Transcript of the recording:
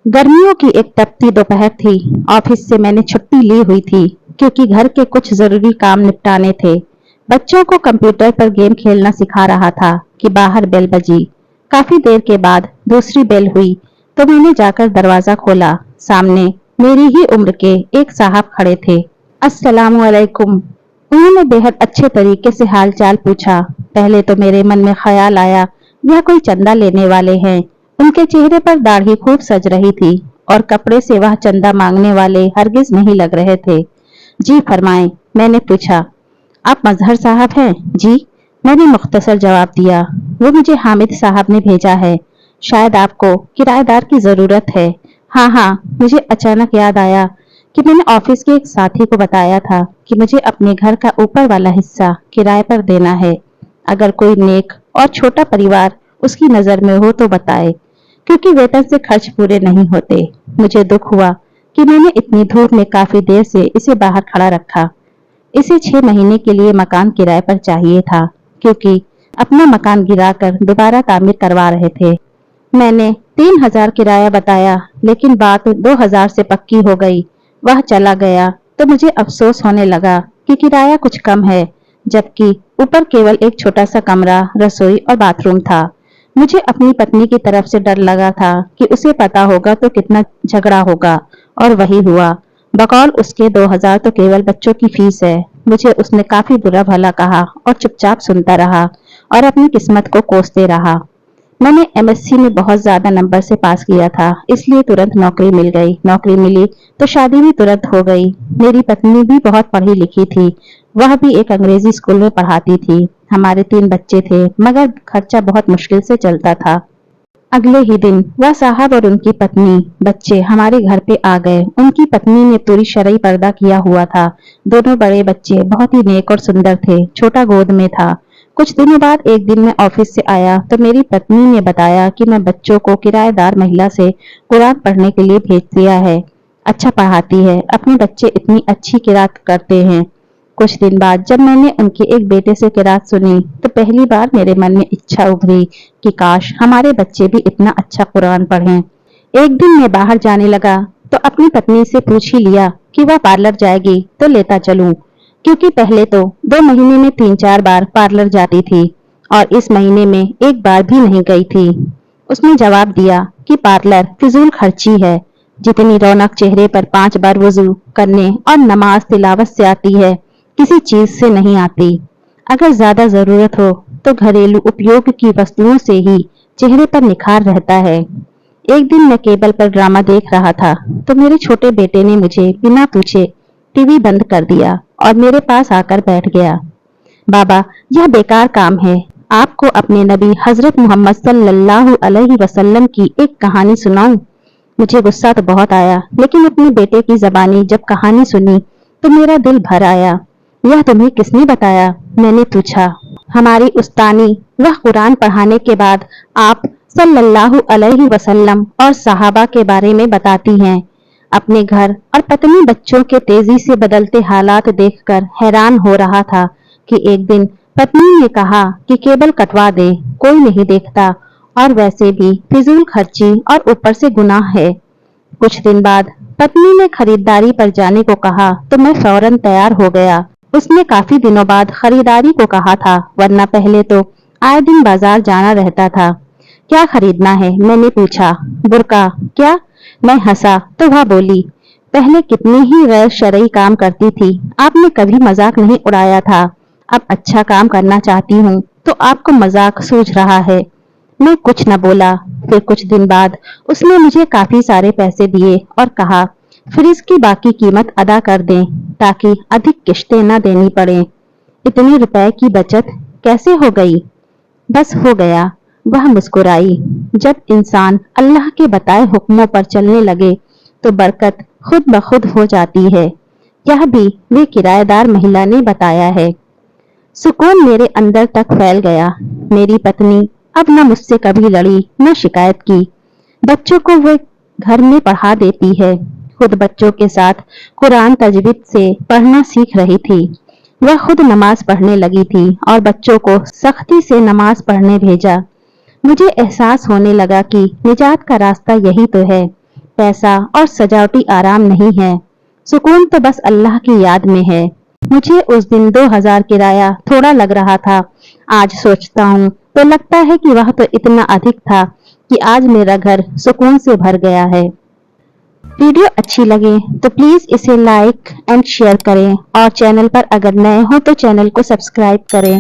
गर्मियों की एक तपती दोपहर थी। ऑफिस से मैंने छुट्टी ली हुई थी क्योंकि घर के कुछ जरूरी काम निपटाने थे। बच्चों को कंप्यूटर पर गेम खेलना सिखा रहा था कि बाहर बेल बजी। काफी देर के बाद दूसरी बेल हुई तो मैंने जाकर दरवाजा खोला। सामने मेरी ही उम्र के एक साहब खड़े थे। अस्सलामु अलैकुम। उन्होंने बेहद अच्छे तरीके से हालचाल पूछा। पहले तो मेरे मन में ख्याल आया यह कोई चंदा लेने वाले हैं। उनके चेहरे पर दाढ़ी खूब सज रही थी और कपड़े से वह चंदा मांगने वाले हरगिज नहीं लग रहे थे। जी फरमाएं, मैंने पूछा। आप मजहर साहब हैं? जी, मैंने मुख्तसर जवाब दिया। वो मुझे हामिद साहब ने भेजा है। शायद आपको किराएदार की जरूरत है। हाँ हाँ, मुझे अचानक याद आया कि मैंने ऑफिस के एक साथी को बताया था कि मुझे अपने घर का ऊपर वाला हिस्सा किराए पर देना है। अगर कोई नेक और छोटा परिवार उसकी नजर में हो तो बताए, क्योंकि वेतन से खर्च पूरे नहीं होते। मुझे दुख हुआ कि मैंने इतनी धूप में काफी देर से इसे बाहर खड़ा रखा। इसे 6 महीने के लिए मकान किराए पर चाहिए था, क्योंकि अपना मकान गिराकर दोबारा तामीर करवा रहे थे। मैंने 3,000 किराया बताया, लेकिन बात 2,000 से पक्की हो गई। वह चला गया तो मुझे अफसोस होने लगा कि किराया कुछ कम है, जबकि ऊपर केवल एक छोटा सा कमरा, रसोई और बाथरूम था। मुझे अपनी पत्नी की तरफ से डर लगा था कि उसे पता होगा तो कितना झगड़ा होगा, और वही हुआ। बकौल उसके 2,000 तो केवल बच्चों की फीस है। मुझे उसने काफी बुरा भला कहा और चुपचाप सुनता रहा और अपनी किस्मत को कोसते रहा। मैंने एमएससी में बहुत ज्यादा नंबर से पास किया था, इसलिए तुरंत नौकरी मिल गई। नौकरी मिली तो शादी भी तुरंत हो गई। मेरी पत्नी भी बहुत पढ़ी लिखी थी। वह भी एक अंग्रेजी स्कूल में पढ़ाती थी। हमारे 3 बच्चे थे, मगर खर्चा बहुत मुश्किल से चलता था। अगले ही दिन वह साहब और उनकी पत्नी, बच्चे हमारे घर पे आ गए। उनकी पत्नी ने पूरी शरई पर्दा किया हुआ था। दोनों बड़े बच्चे बहुत ही नेक और सुंदर थे। छोटा गोद में था। कुछ दिनों बाद एक दिन मैं ऑफिस से आया तो मेरी पत्नी ने बताया कि मैं बच्चों को किराएदार महिला से कुरान पढ़ने के लिए भेज दिया है। अच्छा पढ़ाती है। अपने बच्चे इतनी अच्छी किरात करते हैं। कुछ दिन बाद जब मैंने उनके एक बेटे से किरात सुनी तो पहली बार मेरे मन में इच्छा उभरी कि काश हमारे बच्चे भी इतना अच्छा कुरान पढ़ें। एक दिन मैं बाहर जाने लगा तो अपनी पत्नी से पूछ ही लिया कि वह पार्लर जाएगी तो लेता चलूं, क्योंकि पहले तो 2 महीने में 3-4 बार पार्लर जाती थी और इस महीने में एक बार भी नहीं गई थी। उसने जवाब दिया कि पार्लर फिजूल खर्ची है। जितनी रौनक चेहरे पर 5 बार वुजू करने और नमाज तिलावत से आती है, किसी चीज से नहीं आती। अगर ज्यादा जरूरत हो तो घरेलू उपयोग की वस्तुओं से ही चेहरे पर निखार रहता है। एक दिन मैं केबल पर ड्रामा देख रहा था तो मेरे छोटे बेटे ने मुझे बिना पूछे टीवी बंद कर दिया और मेरे पास आकर बैठ गया। बाबा, यह बेकार काम है। आपको अपने नबी हजरत मोहम्मद सल्लल्लाहु अलैहि वसल्लम की एक कहानी सुनाऊं? मुझे गुस्सा तो बहुत आया, लेकिन अपने बेटे की जबानी जब कहानी सुनी तो मेरा दिल भर आया। यह तुम्हें किसने बताया? मैंने पूछा। हमारी उस्तानी। वह कुरान पढ़ाने के बाद आप सल्लल्लाहु अलैहि वसल्लम और सहाबा के बारे में बताती हैं। अपने घर और पत्नी बच्चों के तेजी से बदलते हालात देखकर हैरान हो रहा था कि एक दिन पत्नी ने कहा कि केबल कटवा दे, कोई नहीं देखता, और वैसे भी फिजूल खर्ची और ऊपर से गुनाह है। कुछ दिन बाद पत्नी ने खरीदारी पर जाने को कहा तो मैं फौरन तैयार हो गया। उसने काफी दिनों बाद खरीदारी को कहा था, वरना पहले तो आए दिन बाजार जाना रहता था। क्या खरीदना है? मैंने पूछा। बुर्का। क्या? मैं हंसा तो वह बोली, पहले कितनी ही गैर शरई काम करती थी, आपने कभी मजाक नहीं उड़ाया था। अब अच्छा काम करना चाहती हूँ तो आपको मजाक सूझ रहा है। मैं कुछ न बोला। फिर कुछ दिन बाद उसने मुझे काफी सारे पैसे दिए और कहा फ्रिज की बाकी कीमत अदा कर दें ताकि अधिक किश्तें न देनी पड़े। इतने रुपए की बचत कैसे हो गई? बस हो गया। वह मुस्कुराई। जब इंसान अल्लाह के बताए हुक्मों पर चलने लगे तो बरकत खुद ब खुद हो जाती है। यह भी वे किराएदार महिला ने बताया है। सुकून मेरे अंदर तक फैल गया। मेरी पत्नी अब न मुझसे कभी लड़ी न शिकायत की। बच्चों को वे घर में पढ़ा देती है। खुद बच्चों के साथ कुरान तजवीद से पढ़ना सीख रही थी। वह खुद नमाज पढ़ने लगी थी और बच्चों को सख्ती से नमाज पढ़ने भेजा। मुझे एहसास होने लगा कि निजात का रास्ता यही तो है। पैसा और सजावटी आराम नहीं है। सुकून तो बस अल्लाह की याद में है। मुझे उस दिन 2000 किराया थोड़ा लग रहा था। आज सोचता हूँ तो लगता है कि वह तो इतना अधिक था कि आज मेरा घर सुकून से भर गया है। वीडियो अच्छी लगे तो प्लीज इसे लाइक एंड शेयर करें और चैनल पर अगर नए हो तो चैनल को सब्सक्राइब करें